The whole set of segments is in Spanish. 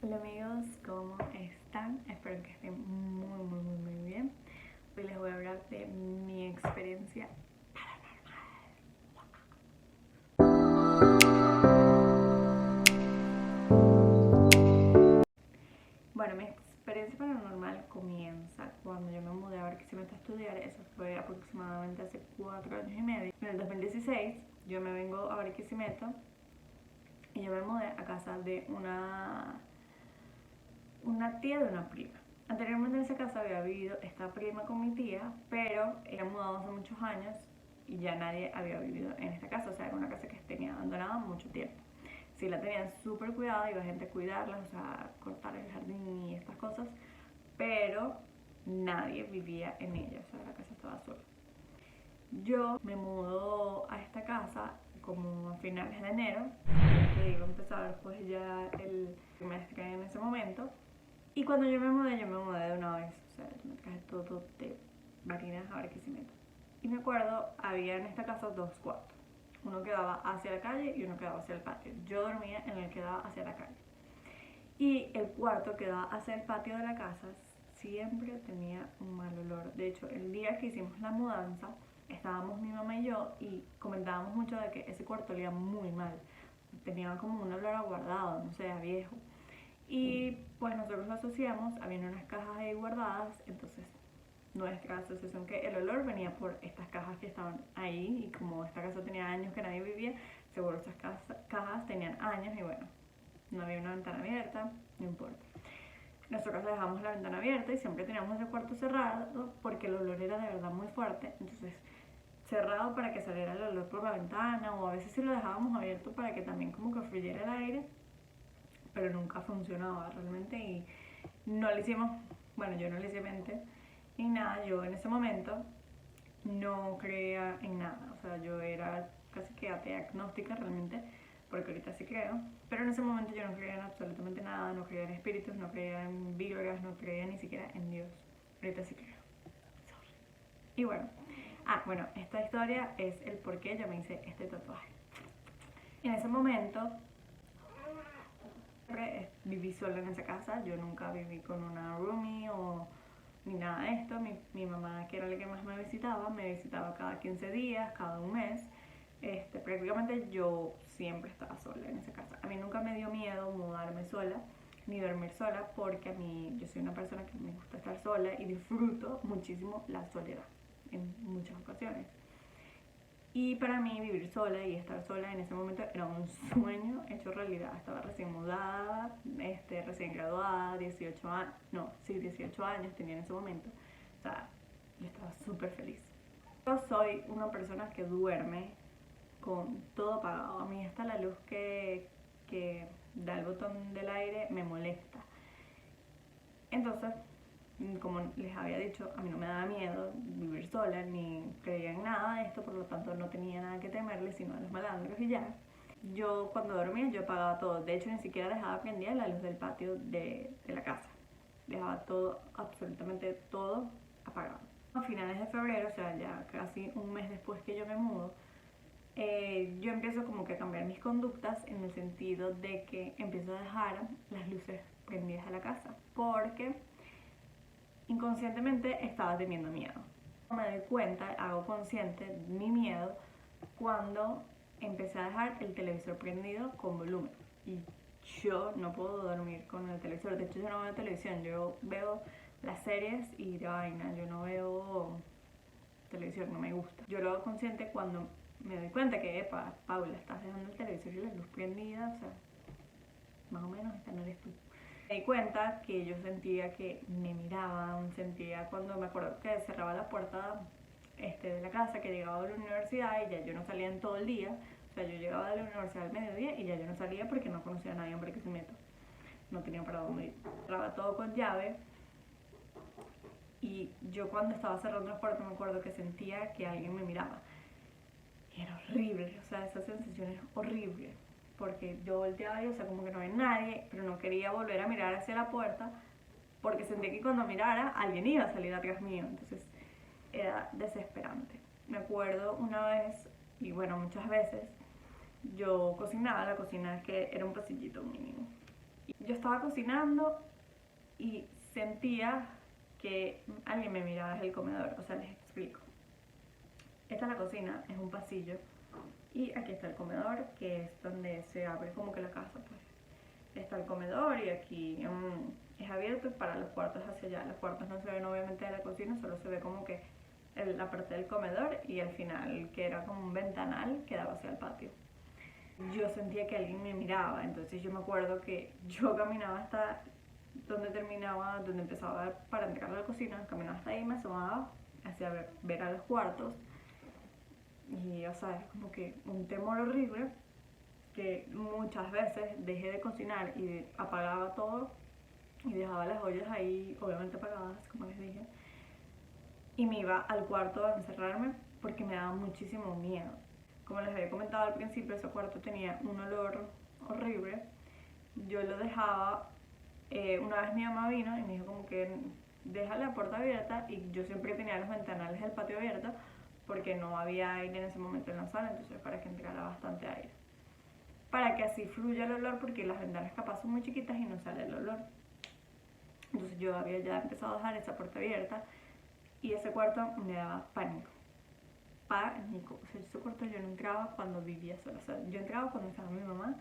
Hola amigos, ¿cómo están? Espero que estén muy bien. Hoy les voy a hablar de mi experiencia paranormal. Bueno, mi experiencia paranormal comienza cuando yo me mudé a Barquisimeto a estudiar. Eso fue aproximadamente hace 4 años y medio. En el 2016 yo me vengo a Barquisimeto y yo me mudé a casa de una tía de una prima. Anteriormente en esa casa había vivido esta prima con mi tía, pero era mudado hace muchos años y ya nadie había vivido en esta casa. O sea, era una casa que tenía abandonada mucho tiempo. Sí la tenían súper cuidada, iba gente a cuidarla, o sea, cortar el jardín y estas cosas, pero nadie vivía en ella, o sea, la casa estaba sola. Yo me mudo a esta casa como a finales de enero, que iba a empezar pues ya el semestre en ese momento. Y cuando yo me mudé de una vez. O sea, yo me traje todo de Barinas a Barquisimeto. Y me acuerdo, había en esta casa dos cuartos. Uno que daba hacia la calle y uno que daba hacia el patio. Yo dormía en el que daba hacia la calle. Y el cuarto que daba hacia el patio de la casa siempre tenía un mal olor. De hecho, el día que hicimos la mudanza, estábamos mi mamá y yo y comentábamos mucho de que ese cuarto olía muy mal. Tenía como un olor aguardado, no sé, a viejo. Y pues nosotros lo asociamos, había unas cajas ahí guardadas, entonces nuestra asociación que el olor venía por estas cajas que estaban ahí, y como esta casa tenía años que nadie vivía, seguro estas cajas tenían años y bueno, no había una ventana abierta, no importa. Nosotros dejamos la ventana abierta y siempre teníamos ese cuarto cerrado porque el olor era de verdad muy fuerte, entonces cerrado para que saliera el olor por la ventana, o a veces sí lo dejábamos abierto para que también como que fluyera el aire, pero nunca funcionaba realmente y no le hicimos, bueno, yo no le hice mente ni nada. Yo en ese momento no creía en nada, o sea, yo era casi que atea agnóstica realmente, porque ahorita sí creo, pero en ese momento yo no creía en absolutamente nada, no creía en espíritus, no creía en vibras, no creía ni siquiera en Dios. Ahorita sí creo. Y bueno, bueno, esta historia es el por qué yo me hice este tatuaje. En ese momento viví sola en esa casa, yo nunca viví con una roomie o ni nada de esto. Mi mamá, que era la que más me visitaba cada 15 días, cada un mes. Prácticamente yo siempre estaba sola en esa casa. A mí nunca me dio miedo mudarme sola ni dormir sola, porque a mí, yo soy una persona que me gusta estar sola y disfruto muchísimo la soledad en muchas ocasiones. Y para mí vivir sola y estar sola en ese momento era un sueño hecho realidad. Estaba recién mudada, recién graduada, 18 años, no, sí, 18 años tenía en ese momento. O sea, yo estaba súper feliz. Yo soy una persona que duerme con todo apagado. A mí hasta la luz que da el botón del aire me molesta. Entonces, como les había dicho, a mí no me daba miedo vivir sola, ni creía en nada de esto, por lo tanto no tenía nada que temerle, sino a los malandros y ya. Yo cuando dormía yo apagaba todo, de hecho ni siquiera dejaba prendida la luz del patio de la casa. Dejaba todo, absolutamente todo apagado. A finales de febrero, o sea, ya casi un mes después que yo me mudo, yo empiezo como que a cambiar mis conductas, en el sentido de que empiezo a dejar las luces prendidas de la casa, porque inconscientemente estaba teniendo miedo. Me doy cuenta, hago consciente mi miedo cuando empecé a dejar el televisor prendido con volumen. Y yo no puedo dormir con el televisor. De hecho, yo no veo televisión, yo veo las series y de vaina. Yo no veo televisión, no me gusta. Yo lo hago consciente cuando me doy cuenta que, epa, Paula, estás dejando el televisor y la luz prendida, o sea, más o menos esta no eres tú. Me di cuenta que yo sentía que me miraban, sentía cuando me acuerdo que cerraba la puerta de la casa, que llegaba de la universidad y ya yo no salía en todo el día. O sea, yo llegaba de la universidad al mediodía y ya yo no salía porque no conocía a nadie en Barquisimeto. No tenía para dónde ir. Cerraba todo con llave y yo cuando estaba cerrando las puertas me acuerdo que sentía que alguien me miraba. Y era horrible, o sea, esa sensación es horrible, porque yo volteaba y, o sea, como que no había nadie, pero no quería volver a mirar hacia la puerta, porque sentía que cuando mirara alguien iba a salir atrás mío, entonces era desesperante. Me acuerdo una vez, y bueno, muchas veces, yo cocinaba, la cocina que era un pasillito mínimo. Yo yo estaba cocinando y sentía que alguien me miraba desde el comedor. O sea, les explico. Esta es la cocina, es un pasillo. Y aquí está el comedor, que es donde se abre como que la casa, pues. Está el comedor y aquí es abierto para los cuartos hacia allá. Los cuartos no se ven obviamente de la cocina, solo se ve como que la parte del comedor y al final, que era como un ventanal, que daba hacia el patio. Yo sentía que alguien me miraba, entonces yo me acuerdo que yo caminaba hasta donde terminaba, donde empezaba para entrar a la cocina, caminaba hasta ahí, me asomaba hacia ver a los cuartos y, o sea, es como que un temor horrible que muchas veces dejé de cocinar y apagaba todo y dejaba las ollas ahí, obviamente apagadas, como les dije, y me iba al cuarto a encerrarme porque me daba muchísimo miedo. Como les había comentado al principio, ese cuarto tenía un olor horrible. Yo lo dejaba, una vez mi mamá vino y me dijo como que deja la puerta abierta, y yo siempre tenía los ventanales del patio abiertos porque no había aire en ese momento en la sala, entonces para que entrara bastante aire. Para que así fluya el olor, porque las ventanas capaz son muy chiquitas y no sale el olor. Entonces yo había ya empezado a dejar esa puerta abierta y ese cuarto me daba pánico. Pánico. O sea, ese cuarto yo no entraba cuando vivía sola. O sea, yo entraba cuando estaba mi mamá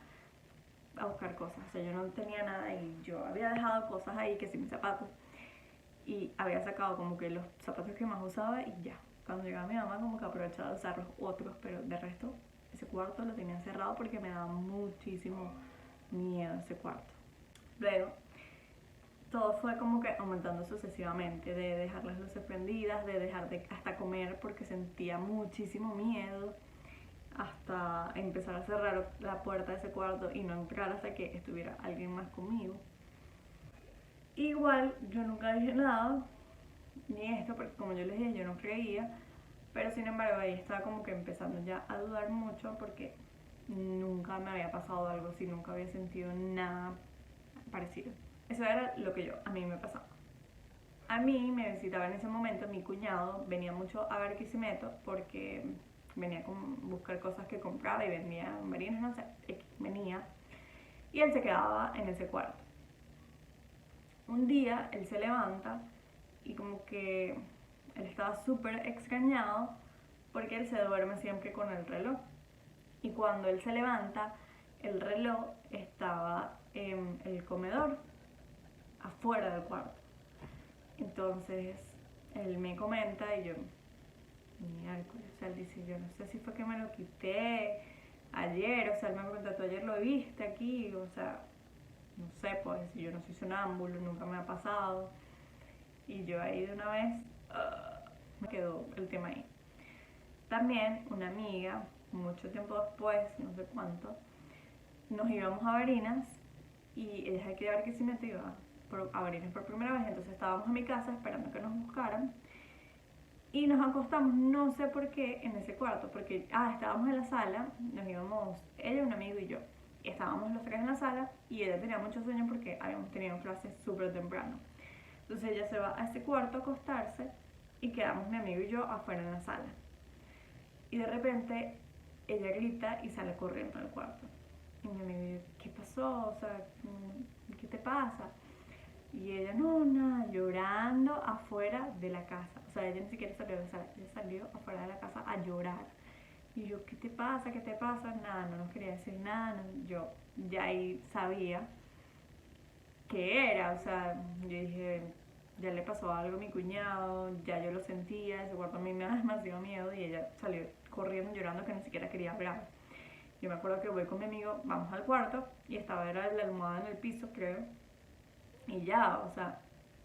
a buscar cosas. O sea, yo no tenía nada y yo había dejado cosas ahí, que sí, mis zapatos. Y había sacado como que los zapatos que más usaba y ya. Cuando llegaba mi mamá como que aprovechaba de usar los otros, pero de resto ese cuarto lo tenía cerrado porque me daba muchísimo miedo ese cuarto. Luego, todo fue como que aumentando sucesivamente, de dejar las luces prendidas, de dejar de hasta comer porque sentía muchísimo miedo, hasta empezar a cerrar la puerta de ese cuarto y no entrar hasta que estuviera alguien más conmigo. Igual yo nunca dije nada, ni esto, porque como yo les dije, yo no creía, pero sin embargo ahí estaba como que empezando ya a dudar mucho porque nunca me había pasado algo así, nunca había sentido nada parecido. Eso era lo que a mí me pasaba. A mí me visitaba en ese momento mi cuñado, venía mucho a Barquisimeto porque venía a buscar cosas que compraba y vendía marinas, no sé, venía, y él se quedaba en ese cuarto. Un día él se levanta y como que él estaba súper extrañado porque él se duerme siempre con el reloj. Y cuando él se levanta, el reloj estaba en el comedor, afuera del cuarto. Entonces él me comenta y yo, miércoles, o sea, él dice, yo no sé si fue que me lo quité ayer, o sea, él me pregunta, ¿tú ayer lo viste aquí? O sea, no sé, pues yo no soy sonámbulo, nunca me ha pasado. Y yo ahí de una vez, me quedó el tema ahí. También una amiga, mucho tiempo después, no sé cuánto, nos íbamos a Barinas y ella hay que llevar que si me iba a Barinas por primera vez, entonces estábamos en mi casa esperando que nos buscaran y nos acostamos, no sé por qué, en ese cuarto, porque estábamos en la sala, nos íbamos, ella, un amigo y yo, y estábamos los tres en la sala y ella tenía mucho sueño porque habíamos tenido clases súper temprano. Entonces ella se va a ese cuarto a acostarse y quedamos mi amigo y yo afuera en la sala. Y de repente ella grita y sale corriendo al cuarto. Y mi amigo dice, ¿qué pasó? O sea, ¿qué te pasa? Y ella, no, nada, llorando afuera de la casa. O sea, ella ni siquiera salió de la sala, ella salió afuera de la casa a llorar. Y yo, ¿qué te pasa? ¿Qué te pasa? Nada, no nos quería decir nada. No, yo ya ahí sabía qué era. O sea, yo dije, ya le pasó algo a mi cuñado, ya yo lo sentía, ese cuarto a mí me da demasiado miedo y ella salió corriendo llorando que ni siquiera quería hablar. Yo me acuerdo que voy con mi amigo, vamos al cuarto y estaba era la almohada en el piso, creo, y ya, o sea,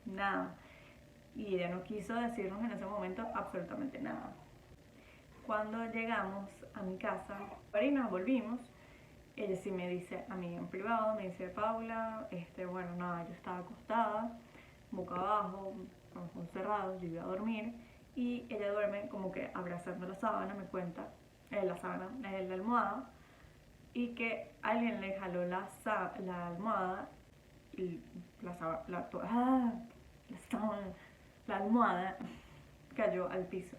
nada. Y ella no quiso decirnos en ese momento absolutamente nada. Cuando llegamos a mi casa, y nos volvimos, ella sí me dice a mí en privado, me dice, Paula, bueno, nada, yo estaba acostada, boca abajo, con los ojos cerrados, yo iba a dormir y ella duerme como que abrazando la sábana, me cuenta, la sábana, la almohada, y que alguien le jaló la almohada y la almohada cayó al piso.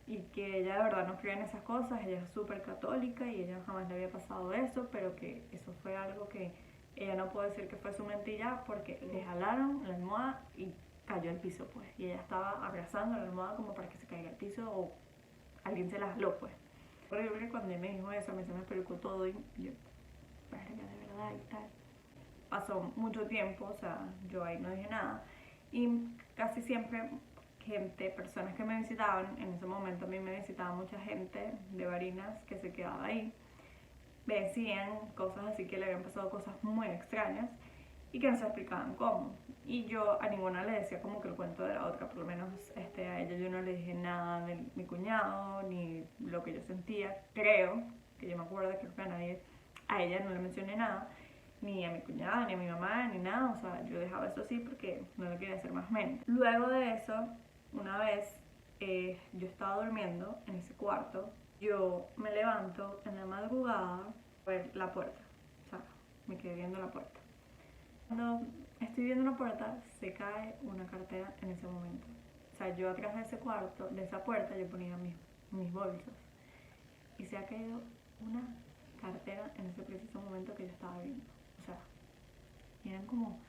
Y que ella de verdad no creía en esas cosas, ella es súper católica y ella jamás le había pasado eso, pero que eso fue algo que ella no puede decir que fue su mentira porque le jalaron la almohada y cayó al piso, pues. Y ella estaba abrazando la almohada como para que se caiga al piso o alguien se la jaló, pues. Horrible, cuando él me dijo eso, a mí se me explicó todo y yo, verga, de verdad y tal. Pasó mucho tiempo, o sea, yo ahí no dije nada. Y casi siempre personas que me visitaban, en ese momento a mí me visitaba mucha gente de Barinas que se quedaba ahí, me decían cosas así que le habían pasado cosas muy extrañas y que no se explicaban cómo. Y yo a ninguna le decía como que el cuento de la otra, por lo menos a ella yo no le dije nada de mi cuñado, ni lo que yo sentía, creo, que yo me acuerdo que a ella no le mencioné nada, ni a mi cuñada, ni a mi mamá, ni nada, o sea, yo dejaba eso así porque no le quería hacer más mente. Luego de eso, una vez yo estaba durmiendo en ese cuarto, yo me levanto en la madrugada a ver la puerta, o sea, me quedé viendo la puerta. Cuando estoy viendo la puerta, se cae una cartera en ese momento. O sea, yo atrás de ese cuarto, de esa puerta, yo ponía mis bolsos. Y se ha caído una cartera en ese preciso momento que yo estaba viendo. O sea, eran como...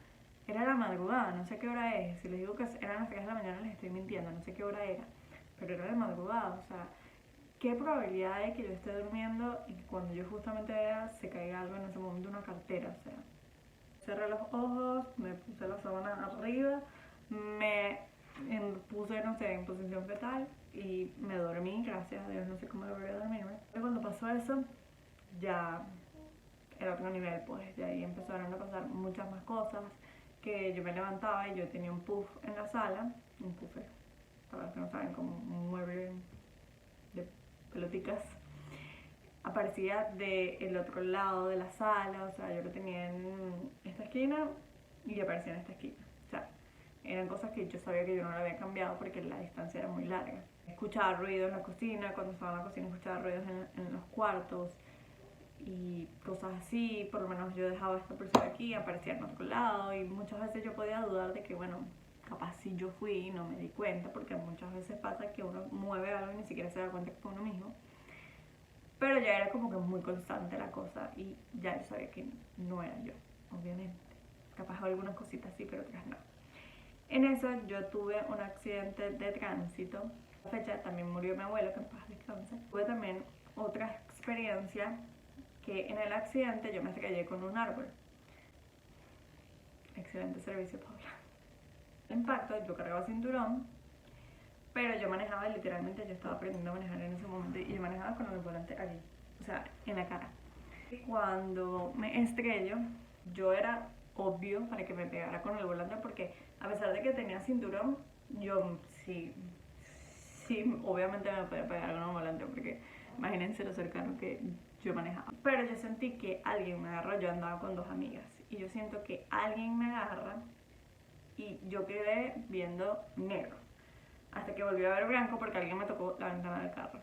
Era la madrugada, no sé qué hora es. Si les digo que eran las 3 de la mañana, les estoy mintiendo, no sé qué hora era. Pero era de madrugada, o sea, ¿qué probabilidad hay que yo esté durmiendo y que cuando yo justamente vea se caiga algo en ese momento, una cartera? O sea, cerré los ojos, me puse la sábana arriba, me puse, no sé, en posición fetal y me dormí, gracias a Dios, no sé cómo logré dormirme. Pero cuando pasó eso, ya era otro nivel, pues, de ahí empezaron a pasar muchas más cosas, que yo me levantaba y yo tenía un puff en la sala, un puff, para los que no saben, como un mueble de peloticas, aparecía del otro lado de la sala, o sea, yo lo tenía en esta esquina y aparecía en esta esquina. O sea, eran cosas que yo sabía que yo no lo había cambiado porque la distancia era muy larga. Escuchaba ruidos en la cocina, cuando estaba en la cocina escuchaba ruidos en los cuartos y cosas así, por lo menos yo dejaba a esta persona aquí, aparecía en otro lado y muchas veces yo podía dudar de que, bueno, capaz si yo fui y no me di cuenta, porque muchas veces pasa que uno mueve algo y ni siquiera se da cuenta que fue uno mismo. Pero ya era como que muy constante la cosa y ya yo sabía que no era yo, obviamente. Capaz algunas cositas sí, pero otras no. En eso yo tuve un accidente de tránsito. A la fecha también murió mi abuelo, que en paz descanse. Tuve también otra experiencia que en el accidente yo me estrellé con un árbol. Excelente servicio, Paula. El impacto, yo cargaba cinturón, pero yo manejaba literalmente, yo estaba aprendiendo a manejar en ese momento y yo manejaba con el volante aquí, o sea, en la cara. Cuando me estrello, yo era obvio para que me pegara con el volante porque a pesar de que tenía cinturón, yo sí, obviamente me podía pegar con el volante porque imagínense lo cercano que yo manejaba. Pero yo sentí que alguien me agarró, yo andaba con dos amigas y yo siento que alguien me agarra y yo quedé viendo negro hasta que volví a ver blanco porque alguien me tocó la ventana del carro.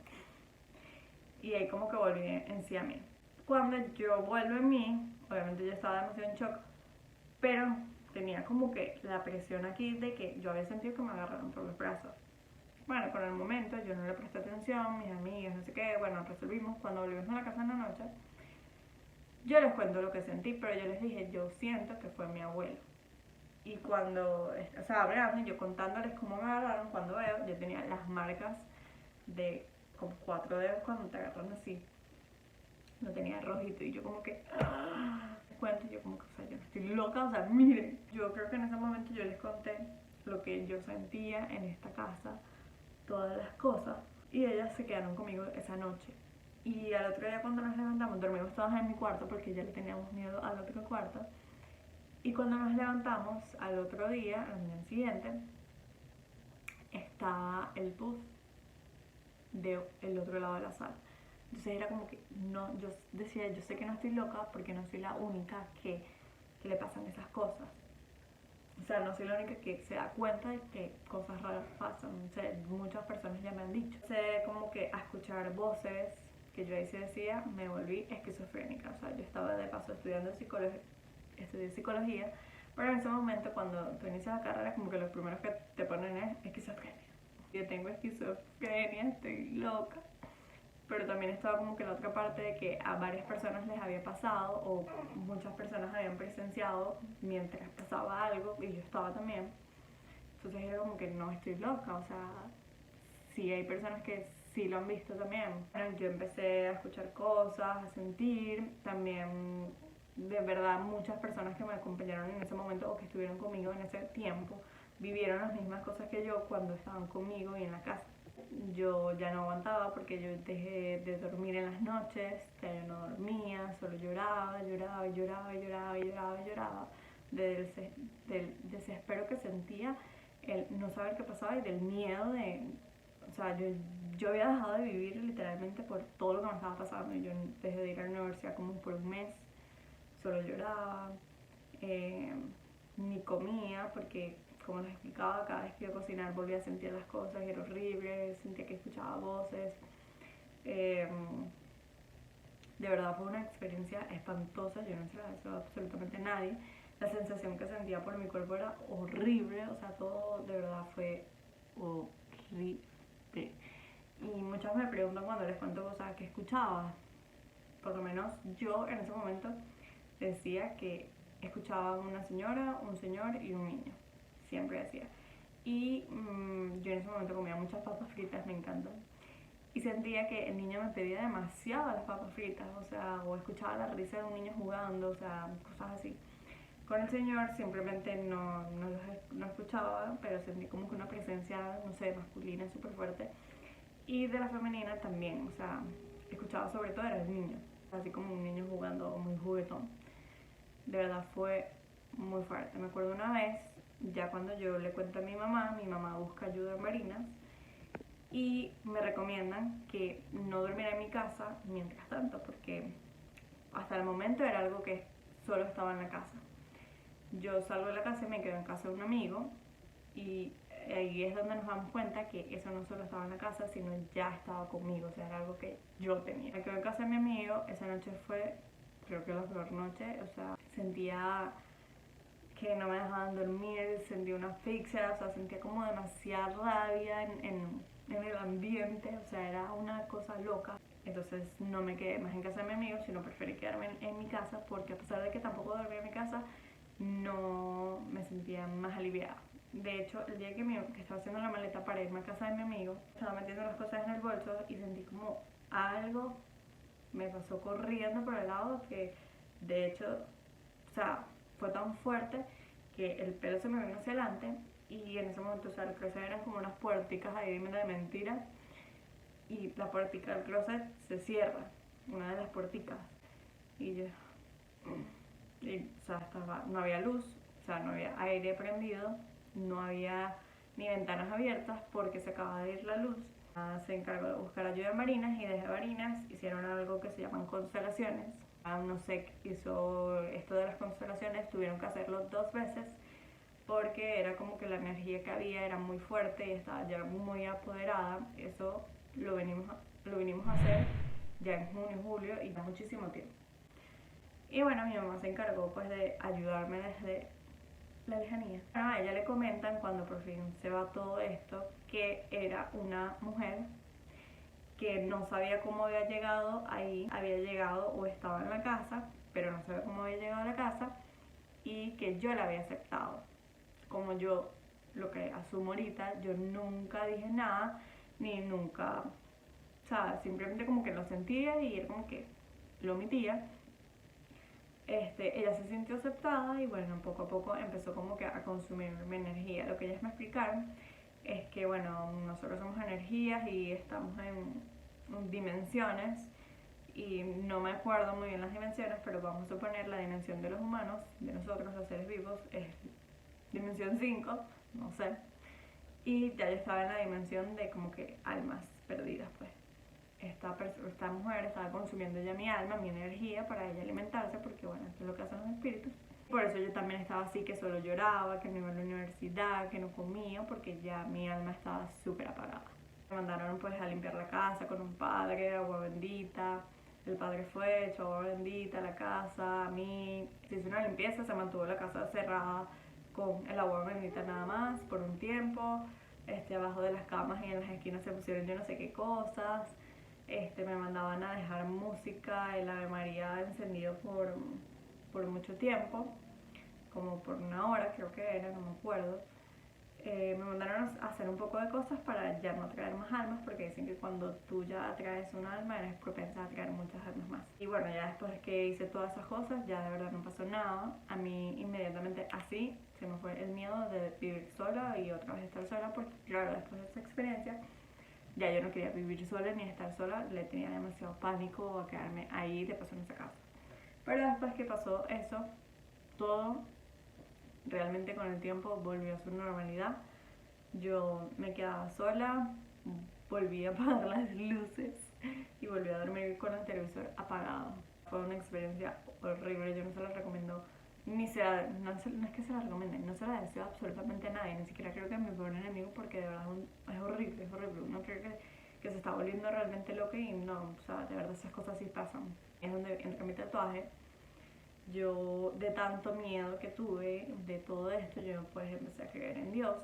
Y ahí como que volví en sí a mí. Cuando yo vuelvo en mí, obviamente yo estaba demasiado en shock, pero tenía como que la presión aquí de que yo había sentido que me agarraron por los brazos. Bueno, por el momento yo no le presté atención, mis amigas, no sé qué, bueno, resolvimos. Cuando volvimos a la casa en la noche, yo les cuento lo que sentí, pero yo les dije, yo siento que fue mi abuelo. Y cuando, o sea, hablando, yo contándoles cómo me agarraron, cuando veo, yo tenía las marcas de como 4 dedos cuando te agarran así. Lo tenía rojito y yo como que... cuento, yo como que, o sea, yo no estoy loca, o sea, miren. Yo creo que en ese momento yo les conté lo que yo sentía en esta casa, todas las cosas. Y ellas se quedaron conmigo esa noche. Y al otro día cuando nos levantamos, dormimos todas en mi cuarto porque ya le teníamos miedo al otro cuarto. Y cuando nos levantamos al otro día, al día siguiente, estaba el bus del otro lado de la sala. Entonces era como que, no, yo decía, yo sé que no estoy loca porque no soy la única que le pasan esas cosas. O sea, no soy la única que se da cuenta de que cosas raras pasan. O sea, muchas personas ya me han dicho. Empecé como que a escuchar voces que yo ahí se decía, me volví esquizofrénica. O sea, yo estaba de paso estudiando estudié psicología, pero en ese momento cuando tú inicias la carrera como que los primeros que te ponen es esquizofrenia. Yo tengo esquizofrenia, estoy loca. pero también estaba como que la otra parte de que a varias personas les había pasado o muchas personas habían presenciado mientras pasaba algo y yo estaba también. Entonces era como que no estoy loca, o sea, sí hay personas que sí lo han visto también. Bueno, yo empecé a escuchar cosas, a sentir, también de verdad muchas personas que me acompañaron en ese momento o que estuvieron conmigo en ese tiempo vivieron las mismas cosas que yo cuando estaban conmigo y en la casa. Yo ya no aguantaba porque yo dejé de dormir en las noches, ya yo no dormía, solo lloraba, lloraba, lloraba, lloraba, lloraba, lloraba del desespero que sentía, el no saber qué pasaba y del miedo de, o sea, yo había dejado de vivir literalmente por todo lo que me estaba pasando. Yo dejé de ir a la universidad como por un mes, solo lloraba, eh, ni comía porque, como les explicaba, cada vez que iba a cocinar volvía a sentir las cosas y era horrible, sentía que escuchaba voces. Eh, de verdad fue una experiencia espantosa, yo no se la deseo a absolutamente nadie. La sensación que sentía por mi cuerpo era horrible, o sea, todo de verdad fue horrible. Y muchas me preguntan cuando les cuento cosas que escuchaba. Por lo menos yo en ese momento decía que escuchaba a una señora, un señor y un niño. Siempre decía. Y yo en ese momento comía muchas papas fritas, me encantan. Y sentía que el niño me pedía demasiado las papas fritas, o sea, o escuchaba la risa de un niño jugando, o sea, cosas así. Con el señor simplemente no escuchaba, pero sentí como que una presencia, no sé, masculina súper fuerte. Y de la femenina también, o sea, escuchaba sobre todo era el niño, así como un niño jugando muy juguetón. De verdad fue muy fuerte. Me acuerdo una vez, ya cuando yo le cuento a mi mamá busca ayuda en Marinas y me recomiendan que no durmiera en mi casa mientras tanto, porque hasta el momento era algo que solo estaba en la casa. Yo salgo de la casa y me quedo en casa de un amigo y ahí es donde nos damos cuenta que eso no solo estaba en la casa, sino ya estaba conmigo, o sea, era algo que yo tenía. Me quedé en casa de mi amigo, esa noche fue, creo que la peor noche, o sea, sentía que no me dejaban dormir, sentía una asfixia, o sea, sentía como demasiada rabia en el ambiente, o sea, era una cosa loca. Entonces no me quedé más en casa de mi amigo, sino preferí quedarme en mi casa, porque a pesar de que tampoco dormía en mi casa, no me sentía más aliviada. De hecho, el día que estaba haciendo la maleta para irme a casa de mi amigo, estaba metiendo las cosas en el bolso y sentí como algo me pasó corriendo por el lado que, de hecho, o sea, fue tan fuerte que el pelo se me vino hacia adelante y en ese momento, o sea, el closet eran como unas puerticas ahí de mentira y la puertica del closet se cierra, una de las puerticas y yo, y, o sea, no había luz, o sea, no había aire prendido, no había ni ventanas abiertas porque se acaba de ir la luz. Se encargó de buscar ayuda en Marinas y desde Marinas hicieron algo que se llaman constelaciones. No sé, hizo esto de las constelaciones, tuvieron que hacerlo 2 veces porque era como que la energía que había era muy fuerte y estaba ya muy apoderada. Eso lo vinimos a hacer ya en junio, julio y ya muchísimo tiempo. Y bueno, mi mamá se encargó pues de ayudarme desde la lejanía. A ella le comentan cuando por fin se va todo esto que era una mujer que no sabía cómo había llegado ahí, había llegado o estaba en la casa, pero no sabía cómo había llegado a la casa y que yo la había aceptado. Como yo lo que asumo ahorita, yo nunca dije nada, ni nunca, o sea, simplemente como que lo sentía y era como que lo omitía. Ella se sintió aceptada y bueno, poco a poco empezó como que a consumir mi energía. Lo que ellas me explicaron es que bueno, nosotros somos energías y estamos en dimensiones y no me acuerdo muy bien las dimensiones, pero vamos a suponer la dimensión de los humanos, de nosotros los seres vivos, es dimensión 5, no sé, y ya yo estaba en la dimensión de como que almas perdidas pues. Esta mujer estaba consumiendo ya mi alma, mi energía para ella alimentarse, porque bueno, esto es lo que hacen los espíritus. Por eso yo también estaba así, que solo lloraba, que no iba a la universidad, que no comía, porque ya mi alma estaba súper apagada. Me mandaron pues a limpiar la casa con un padre, agua bendita. El padre fue, echó agua bendita a la casa, a mí. Se hizo una limpieza, se mantuvo la casa cerrada con el agua bendita nada más por un tiempo. Abajo de las camas y en las esquinas se pusieron yo no sé qué cosas. Me mandaban a dejar música, el Ave María encendido por mucho tiempo, como por una hora creo que era, no me acuerdo. Me mandaron a hacer un poco de cosas para ya no atraer más almas, porque dicen que cuando tú ya atraes un alma eres propensa a atraer muchas almas más. Y bueno, ya después de que hice todas esas cosas, ya de verdad no pasó nada. A mí inmediatamente así se me fue el miedo de vivir sola y otra vez estar sola, porque claro, después de esa experiencia ya yo no quería vivir sola ni estar sola, le tenía demasiado pánico a quedarme ahí de paso en esa casa. Pero después que pasó eso, todo realmente con el tiempo volvió a su normalidad. Yo me quedaba sola, volví a apagar las luces y volví a dormir con el televisor apagado. Fue una experiencia horrible, yo no se la recomiendo, ni se la, no, no es que se la recomiende, no se la deseo absolutamente a nadie, ni siquiera creo que a mi peor enemigo, porque de verdad es horrible, es horrible. Uno cree que se está volviendo realmente loco y no, o sea, de verdad esas cosas sí pasan. Es donde entra mi tatuaje. Yo, de tanto miedo que tuve de todo esto, yo pues empecé a creer en Dios.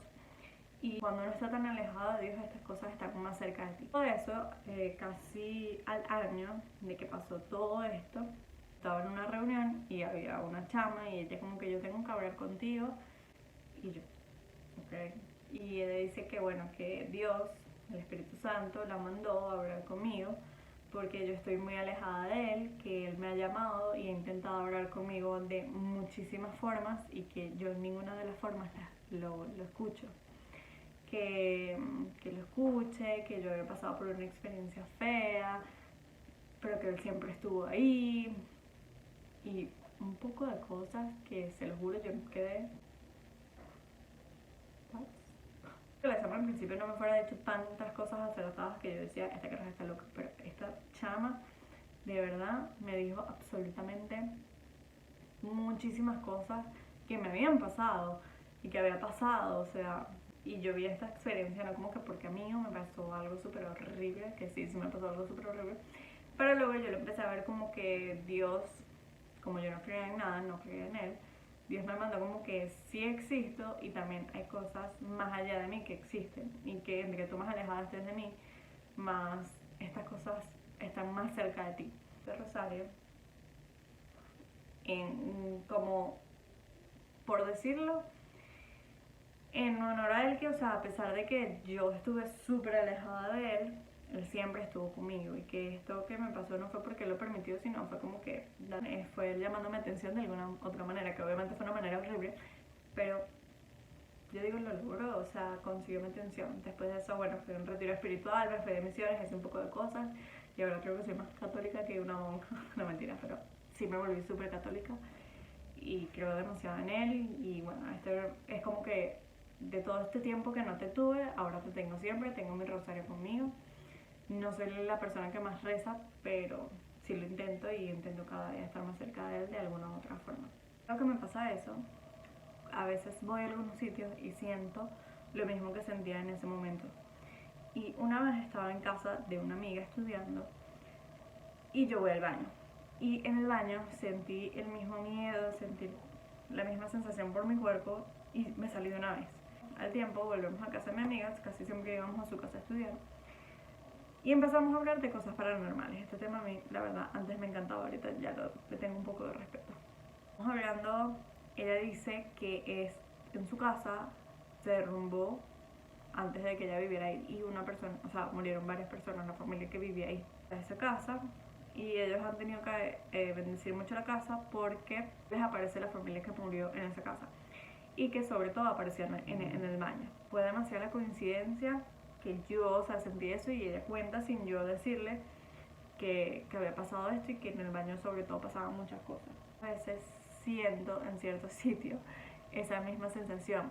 Y cuando uno está tan alejado de Dios, estas cosas están más cerca de ti. Todo eso, casi al año de que pasó todo esto, estaba en una reunión y había una chama y ella como que yo tengo que hablar contigo. Y yo, ok. Y ella dice que bueno, que Dios, el Espíritu Santo, la mandó a hablar conmigo porque yo estoy muy alejada de Él, que Él me ha llamado y ha intentado hablar conmigo de muchísimas formas y que yo en ninguna de las formas lo escucho. Que lo escuche, que yo había pasado por una experiencia fea, pero que Él siempre estuvo ahí y un poco de cosas que se lo juro yo me quedé. Que la chama al principio no me fuera dicho tantas cosas acertadas que yo decía, esta caraja está loca, pero esta chama de verdad me dijo absolutamente muchísimas cosas que me habían pasado y que había pasado, o sea, y yo vi esta experiencia no como que porque a mí me pasó algo súper horrible, que sí me pasó algo súper horrible, pero luego yo lo empecé a ver como que Dios, como yo no creía en nada, no creía en Él, Dios me mandó como que sí existo y también hay cosas más allá de mí que existen y que entre que tú más alejada estés de mí, más estas cosas están más cerca de ti. De Rosario, como por decirlo, en honor a él, que, o sea, a pesar de que yo estuve súper alejada de él, él siempre estuvo conmigo y que esto que me pasó no fue porque él lo permitió, sino fue como que fue él llamándome atención de alguna otra manera, que obviamente fue una manera horrible, pero yo digo, lo logró, o sea, consiguió mi atención. Después de eso, bueno, fui a un retiro espiritual, me fui de misiones, hice un poco de cosas y ahora creo que soy más católica que una monja, no mentira, pero sí me volví súper católica y creo demasiado en él y bueno, este es como que de todo este tiempo que no te tuve, ahora te tengo siempre, tengo mi rosario conmigo. No soy la persona que más reza, pero sí lo intento y intento cada día estar más cerca de él de alguna u otra forma. Creo que me pasa eso, a veces voy a algunos sitios y siento lo mismo que sentía en ese momento. Y una vez estaba en casa de una amiga estudiando y yo voy al baño. Y en el baño sentí el mismo miedo, sentí la misma sensación por mi cuerpo y me salí de una vez. Al tiempo volvemos a casa de mi amiga, casi siempre íbamos a su casa a estudiar. Y empezamos a hablar de cosas paranormales. Este tema a mí, la verdad, antes me encantaba, ahorita ya le tengo un poco de respeto. Estamos hablando, ella dice que en su casa se derrumbó antes de que ella viviera ahí y una persona, o sea, murieron varias personas, la familia que vivía ahí, en esa casa, y ellos han tenido que bendecir mucho la casa porque les aparece la familia que murió en esa casa y que sobre todo aparecieron en el baño. Fue demasiada la coincidencia que yo, o sea, sentí eso y ella cuenta sin yo decirle que había pasado esto y que en el baño sobre todo pasaban muchas cosas. A veces siento en ciertos sitios esa misma sensación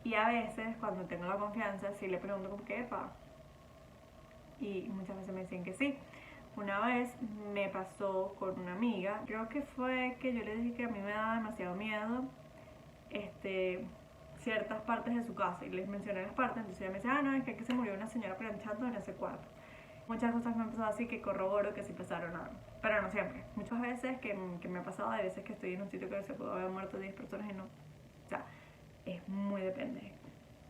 y a veces cuando tengo la confianza sí le pregunto como que epa y muchas veces me dicen que sí. Una vez me pasó con una amiga, creo que fue que yo le dije que a mí me daba demasiado miedo ciertas partes de su casa y les mencioné las partes, entonces ella me dice, no, es que aquí se murió una señora planchando en ese cuarto. Muchas cosas me han pasado así que corroboro que sí pasaron algo, pero no siempre. Muchas veces que me ha pasado, hay veces que estoy en un sitio que se pudo haber muerto 10 personas y no. O sea, es muy depende.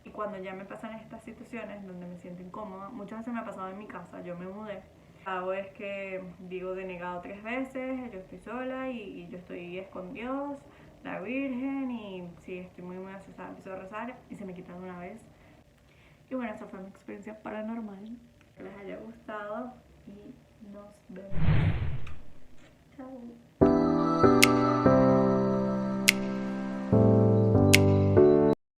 Y cuando ya me pasan estas situaciones donde me siento incómoda, muchas veces me ha pasado en mi casa, yo me mudé Hago es que digo denegado 3 veces, yo estoy sola y yo estoy es con Dios, la Virgen, y si estoy muy asustada empiezo a rezar y se me quita de una vez. Y bueno, esa fue mi experiencia paranormal. Que les haya gustado y nos vemos. Chao.